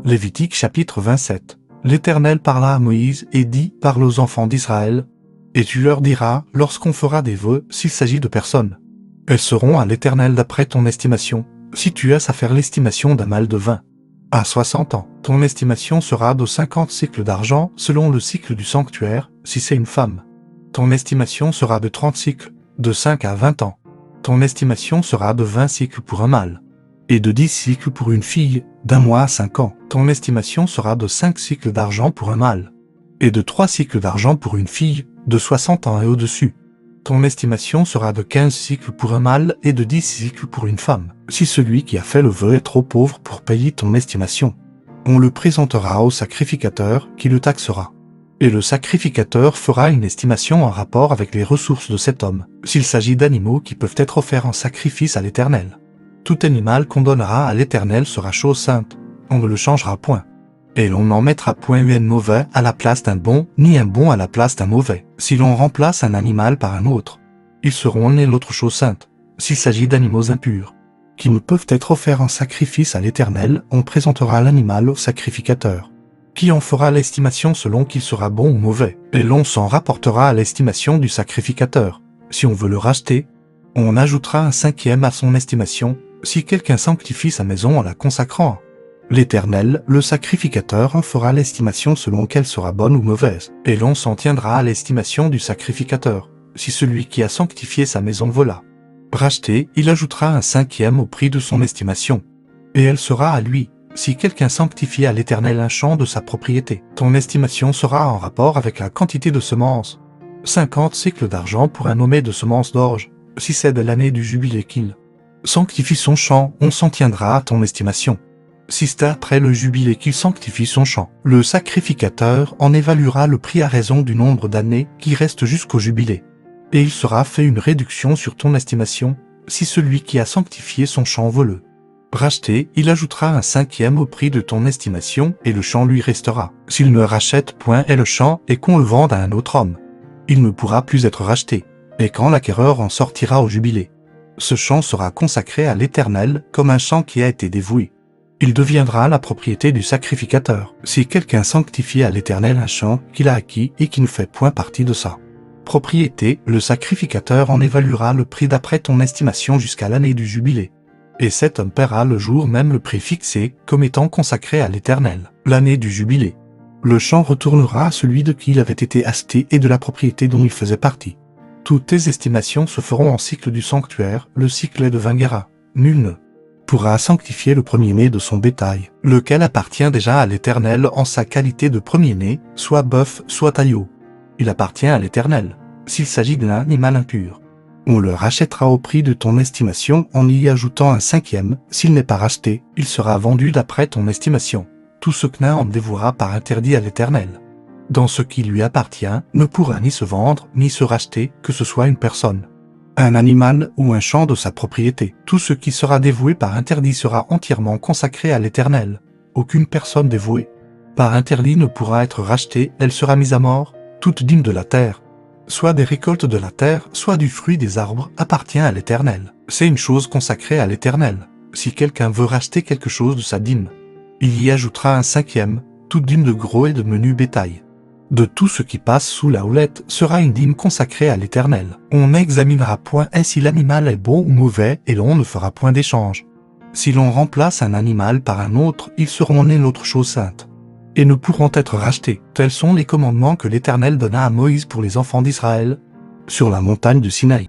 Lévitique chapitre 27. L'Éternel parla à Moïse et dit, parle aux enfants d'Israël, et tu leur diras, lorsqu'on fera des vœux, s'il s'agit de personnes. Elles seront à l'Éternel d'après ton estimation, si tu as à faire l'estimation d'un mal de vin. À 60 ans, ton estimation sera de 50 cycles d'argent selon le cycle du sanctuaire, si c'est une femme. Ton estimation sera de 30 cycles, de 5 à 20 ans. Ton estimation sera de 20 cycles pour un mâle, et de 10 cycles pour une fille, d'1 mois à 5 ans. Ton estimation sera de 5 cycles d'argent pour un mâle, et de 3 cycles d'argent pour une fille, de 60 ans et au-dessus. Ton estimation sera de 15 cycles pour un mâle et de 10 cycles pour une femme. Si celui qui a fait le vœu est trop pauvre pour payer ton estimation, on le présentera au sacrificateur qui le taxera. Et le sacrificateur fera une estimation en rapport avec les ressources de cet homme, s'il s'agit d'animaux qui peuvent être offerts en sacrifice à l'Éternel. Tout animal qu'on donnera à l'Éternel sera chose sainte, on ne le changera point. Et l'on n'en mettra point un mauvais à la place d'un bon, ni un bon à la place d'un mauvais. Si l'on remplace un animal par un autre, ils seront nés l'autre chose sainte. S'il s'agit d'animaux impurs, qui ne peuvent être offerts en sacrifice à l'Éternel, on présentera l'animal au sacrificateur, qui en fera l'estimation selon qu'il sera bon ou mauvais, et l'on s'en rapportera à l'estimation du sacrificateur. Si on veut le racheter, on ajoutera un 5e à son estimation, si quelqu'un sanctifie sa maison en la consacrant. L'Éternel, le sacrificateur, en fera l'estimation selon qu'elle sera bonne ou mauvaise, et l'on s'en tiendra à l'estimation du sacrificateur, si celui qui a sanctifié sa maison vola racheter, il ajoutera un 5e au prix de son estimation, et elle sera à lui. Si quelqu'un sanctifie à l'Éternel un champ de sa propriété, ton estimation sera en rapport avec la quantité de semences. 50 cycles d'argent pour un nommé de semences d'orge, si c'est de l'année du jubilé qu'il sanctifie son champ, on s'en tiendra à ton estimation. Si c'est après le jubilé qu'il sanctifie son champ, le sacrificateur en évaluera le prix à raison du nombre d'années qui restent jusqu'au jubilé. Et il sera fait une réduction sur ton estimation, si celui qui a sanctifié son champ veut le racheter, il ajoutera un 5e au prix de ton estimation et le champ lui restera. S'il ne rachète point et le champ et qu'on le vende à un autre homme, il ne pourra plus être racheté, et quand l'acquéreur en sortira au jubilé, ce champ sera consacré à l'Éternel comme un champ qui a été dévoué. Il deviendra la propriété du sacrificateur. Si quelqu'un sanctifie à l'Éternel un champ qu'il a acquis et qui ne fait point partie de sa propriété, le sacrificateur en évaluera le prix d'après ton estimation jusqu'à l'année du jubilé. Et cet homme paiera le jour même le prix fixé comme étant consacré à l'Éternel, l'année du jubilé. Le champ retournera à celui de qui il avait été acheté et de la propriété dont il faisait partie. Toutes tes estimations se feront en cycle du sanctuaire, le cycle est de 20 guéras. Nul ne pourra sanctifier le premier-né de son bétail, lequel appartient déjà à l'Éternel en sa qualité de premier-né, soit bœuf, soit agneau. Il appartient à l'Éternel, s'il s'agit d'un animal impur. On le rachètera au prix de ton estimation en y ajoutant un 5e. S'il n'est pas racheté, il sera vendu d'après ton estimation. Tout ce qu'un en dévouera par interdit à l'Éternel, dans ce qui lui appartient, ne pourra ni se vendre, ni se racheter, que ce soit une personne, un animal ou un champ de sa propriété. Tout ce qui sera dévoué par interdit sera entièrement consacré à l'Éternel. Aucune personne dévouée par interdit ne pourra être rachetée, elle sera mise à mort. Toute dîme de la terre, soit des récoltes de la terre, soit du fruit des arbres, appartient à l'Éternel. C'est une chose consacrée à l'Éternel. Si quelqu'un veut racheter quelque chose de sa dîme, il y ajoutera un 5e, toute dîme de gros et de menu bétail. De tout ce qui passe sous la houlette sera une dîme consacrée à l'Éternel. On n'examinera point si l'animal est bon ou mauvais et l'on ne fera point d'échange. Si l'on remplace un animal par un autre, ils seront nés l'autre chose sainte, et ne pourront être rachetés. Tels sont les commandements que l'Éternel donna à Moïse pour les enfants d'Israël, sur la montagne de Sinaï.